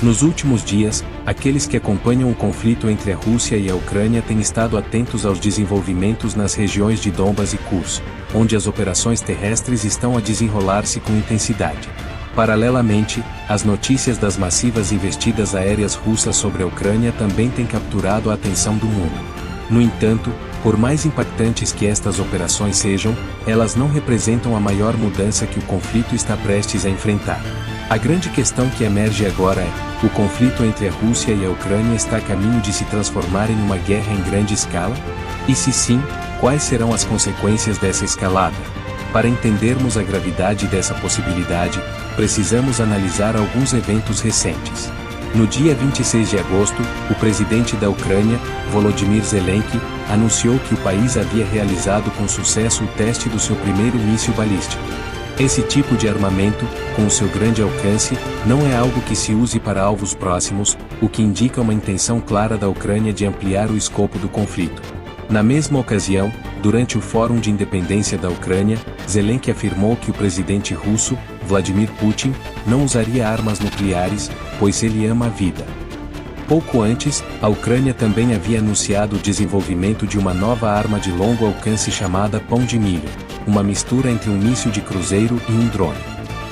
Nos últimos dias, aqueles que acompanham o conflito entre a Rússia e a Ucrânia têm estado atentos aos desenvolvimentos nas regiões de Donbas e Kursk, onde as operações terrestres estão a desenrolar-se com intensidade. Paralelamente, as notícias das massivas investidas aéreas russas sobre a Ucrânia também têm capturado a atenção do mundo. No entanto, por mais impactantes que estas operações sejam, elas não representam a maior mudança que o conflito está prestes a enfrentar. A grande questão que emerge agora é: o conflito entre a Rússia e a Ucrânia está a caminho de se transformar em uma guerra em grande escala? E se sim, quais serão as consequências dessa escalada? Para entendermos a gravidade dessa possibilidade, precisamos analisar alguns eventos recentes. No dia 26 de agosto, o presidente da Ucrânia, Volodymyr Zelensky, anunciou que o país havia realizado com sucesso o teste do seu primeiro míssil balístico. Esse tipo de armamento, com o seu grande alcance, não é algo que se use para alvos próximos, o que indica uma intenção clara da Ucrânia de ampliar o escopo do conflito. Na mesma ocasião, durante o Fórum de Independência da Ucrânia, Zelensky afirmou que o presidente russo, Vladimir Putin, não usaria armas nucleares, pois ele ama a vida. Pouco antes, a Ucrânia também havia anunciado o desenvolvimento de uma nova arma de longo alcance chamada Pão de Milho, uma mistura entre um míssil de cruzeiro e um drone.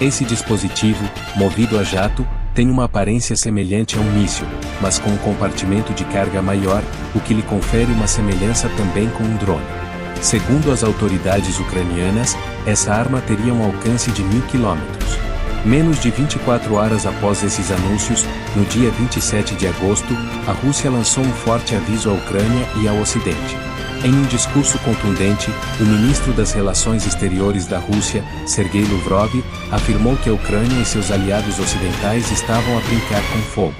Esse dispositivo, movido a jato, tem uma aparência semelhante a um míssil, mas com um compartimento de carga maior, o que lhe confere uma semelhança também com um drone. Segundo as autoridades ucranianas, essa arma teria um alcance de 1.000 quilômetros. Menos de 24 horas após esses anúncios, no dia 27 de agosto, a Rússia lançou um forte aviso à Ucrânia e ao Ocidente. Em um discurso contundente, o ministro das Relações Exteriores da Rússia, Sergei Lavrov, afirmou que a Ucrânia e seus aliados ocidentais estavam a brincar com fogo.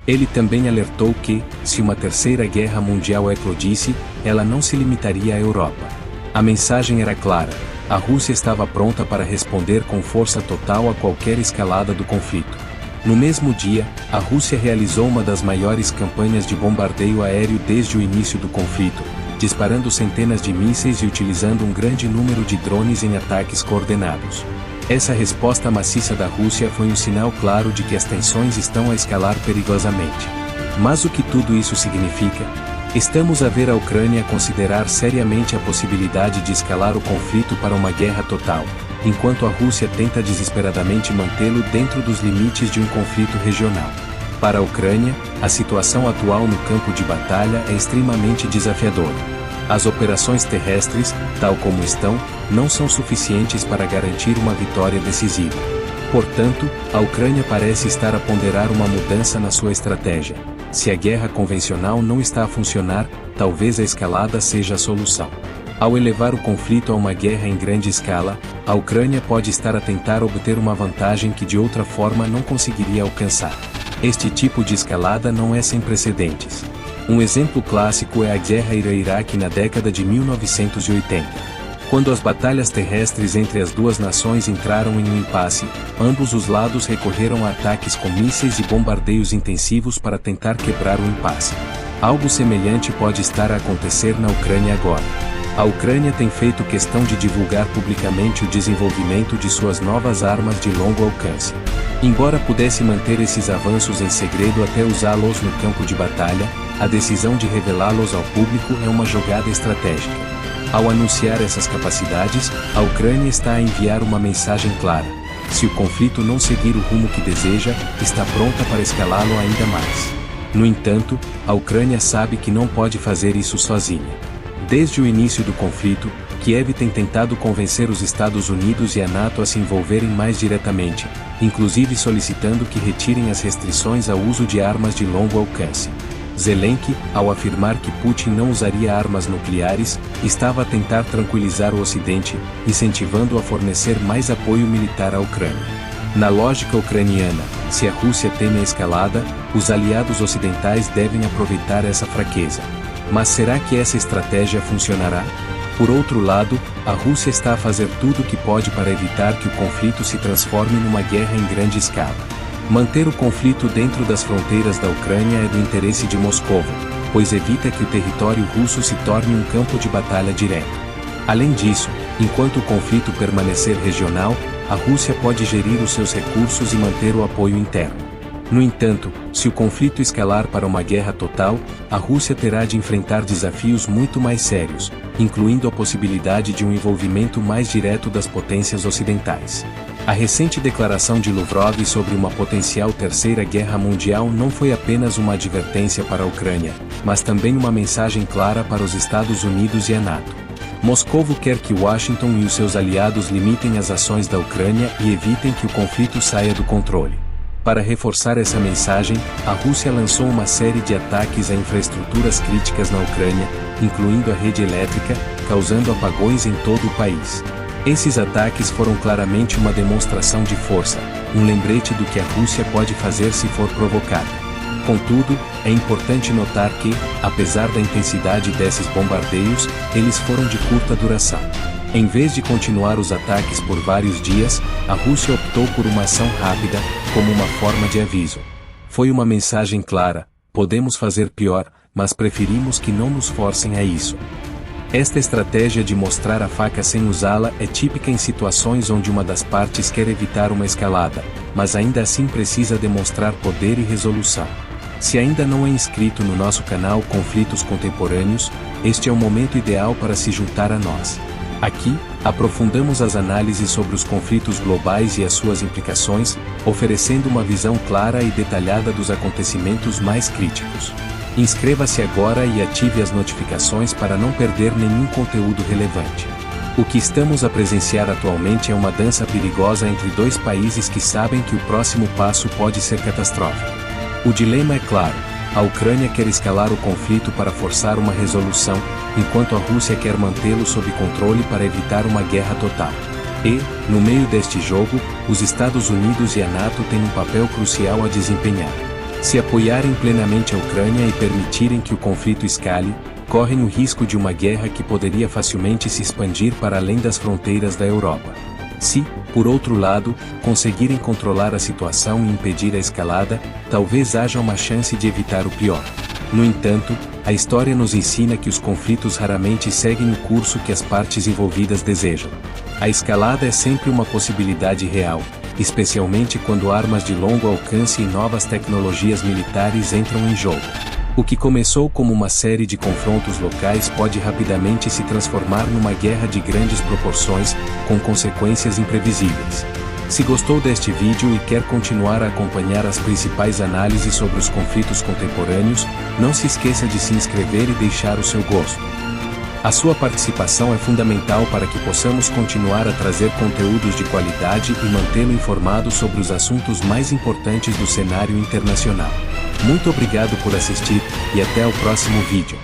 Ele também alertou que, se uma terceira guerra mundial eclodisse, ela não se limitaria à Europa. A mensagem era clara: a Rússia estava pronta para responder com força total a qualquer escalada do conflito. No mesmo dia, a Rússia realizou uma das maiores campanhas de bombardeio aéreo desde o início do conflito, disparando centenas de mísseis e utilizando um grande número de drones em ataques coordenados. Essa resposta maciça da Rússia foi um sinal claro de que as tensões estão a escalar perigosamente. Mas o que tudo isso significa? Estamos a ver a Ucrânia considerar seriamente a possibilidade de escalar o conflito para uma guerra total, enquanto a Rússia tenta desesperadamente mantê-lo dentro dos limites de um conflito regional. Para a Ucrânia, a situação atual no campo de batalha é extremamente desafiadora. As operações terrestres, tal como estão, não são suficientes para garantir uma vitória decisiva. Portanto, a Ucrânia parece estar a ponderar uma mudança na sua estratégia. Se a guerra convencional não está a funcionar, talvez a escalada seja a solução. Ao elevar o conflito a uma guerra em grande escala, a Ucrânia pode estar a tentar obter uma vantagem que de outra forma não conseguiria alcançar. Este tipo de escalada não é sem precedentes. Um exemplo clássico é a guerra Irã-Iraque na década de 1980. Quando as batalhas terrestres entre as duas nações entraram em um impasse, ambos os lados recorreram a ataques com mísseis e bombardeios intensivos para tentar quebrar o impasse. Algo semelhante pode estar a acontecer na Ucrânia agora. A Ucrânia tem feito questão de divulgar publicamente o desenvolvimento de suas novas armas de longo alcance. Embora pudesse manter esses avanços em segredo até usá-los no campo de batalha, a decisão de revelá-los ao público é uma jogada estratégica. Ao anunciar essas capacidades, a Ucrânia está a enviar uma mensagem clara: se o conflito não seguir o rumo que deseja, está pronta para escalá-lo ainda mais. No entanto, a Ucrânia sabe que não pode fazer isso sozinha. Desde o início do conflito, Kiev tem tentado convencer os Estados Unidos e a NATO a se envolverem mais diretamente, inclusive solicitando que retirem as restrições ao uso de armas de longo alcance. Zelensky, ao afirmar que Putin não usaria armas nucleares, estava a tentar tranquilizar o Ocidente, incentivando-o a fornecer mais apoio militar à Ucrânia. Na lógica ucraniana, se a Rússia teme a escalada, os aliados ocidentais devem aproveitar essa fraqueza. Mas será que essa estratégia funcionará? Por outro lado, a Rússia está a fazer tudo o que pode para evitar que o conflito se transforme numa guerra em grande escala. Manter o conflito dentro das fronteiras da Ucrânia é do interesse de Moscou, pois evita que o território russo se torne um campo de batalha direto. Além disso, enquanto o conflito permanecer regional, a Rússia pode gerir os seus recursos e manter o apoio interno. No entanto, se o conflito escalar para uma guerra total, a Rússia terá de enfrentar desafios muito mais sérios, incluindo a possibilidade de um envolvimento mais direto das potências ocidentais. A recente declaração de Lavrov sobre uma potencial terceira guerra mundial não foi apenas uma advertência para a Ucrânia, mas também uma mensagem clara para os Estados Unidos e a NATO. Moscou quer que Washington e os seus aliados limitem as ações da Ucrânia e evitem que o conflito saia do controle. Para reforçar essa mensagem, a Rússia lançou uma série de ataques a infraestruturas críticas na Ucrânia, incluindo a rede elétrica, causando apagões em todo o país. Esses ataques foram claramente uma demonstração de força, um lembrete do que a Rússia pode fazer se for provocada. Contudo, é importante notar que, apesar da intensidade desses bombardeios, eles foram de curta duração. Em vez de continuar os ataques por vários dias, a Rússia optou por uma ação rápida, como uma forma de aviso. Foi uma mensagem clara: podemos fazer pior, mas preferimos que não nos forcem a isso. Esta estratégia de mostrar a faca sem usá-la é típica em situações onde uma das partes quer evitar uma escalada, mas ainda assim precisa demonstrar poder e resolução. Se ainda não é inscrito no nosso canal Conflitos Contemporâneos, este é o momento ideal para se juntar a nós. Aqui, aprofundamos as análises sobre os conflitos globais e as suas implicações, oferecendo uma visão clara e detalhada dos acontecimentos mais críticos. Inscreva-se agora e ative as notificações para não perder nenhum conteúdo relevante. O que estamos a presenciar atualmente é uma dança perigosa entre dois países que sabem que o próximo passo pode ser catastrófico. O dilema é claro: a Ucrânia quer escalar o conflito para forçar uma resolução, enquanto a Rússia quer mantê-lo sob controle para evitar uma guerra total. E, no meio deste jogo, os Estados Unidos e a NATO têm um papel crucial a desempenhar. Se apoiarem plenamente a Ucrânia e permitirem que o conflito escale, correm o risco de uma guerra que poderia facilmente se expandir para além das fronteiras da Europa. Se, por outro lado, conseguirem controlar a situação e impedir a escalada, talvez haja uma chance de evitar o pior. No entanto, a história nos ensina que os conflitos raramente seguem o curso que as partes envolvidas desejam. A escalada é sempre uma possibilidade real, especialmente quando armas de longo alcance e novas tecnologias militares entram em jogo. O que começou como uma série de confrontos locais pode rapidamente se transformar numa guerra de grandes proporções, com consequências imprevisíveis. Se gostou deste vídeo e quer continuar a acompanhar as principais análises sobre os conflitos contemporâneos, não se esqueça de se inscrever e deixar o seu gosto. A sua participação é fundamental para que possamos continuar a trazer conteúdos de qualidade e mantê-lo informado sobre os assuntos mais importantes do cenário internacional. Muito obrigado por assistir, e até o próximo vídeo.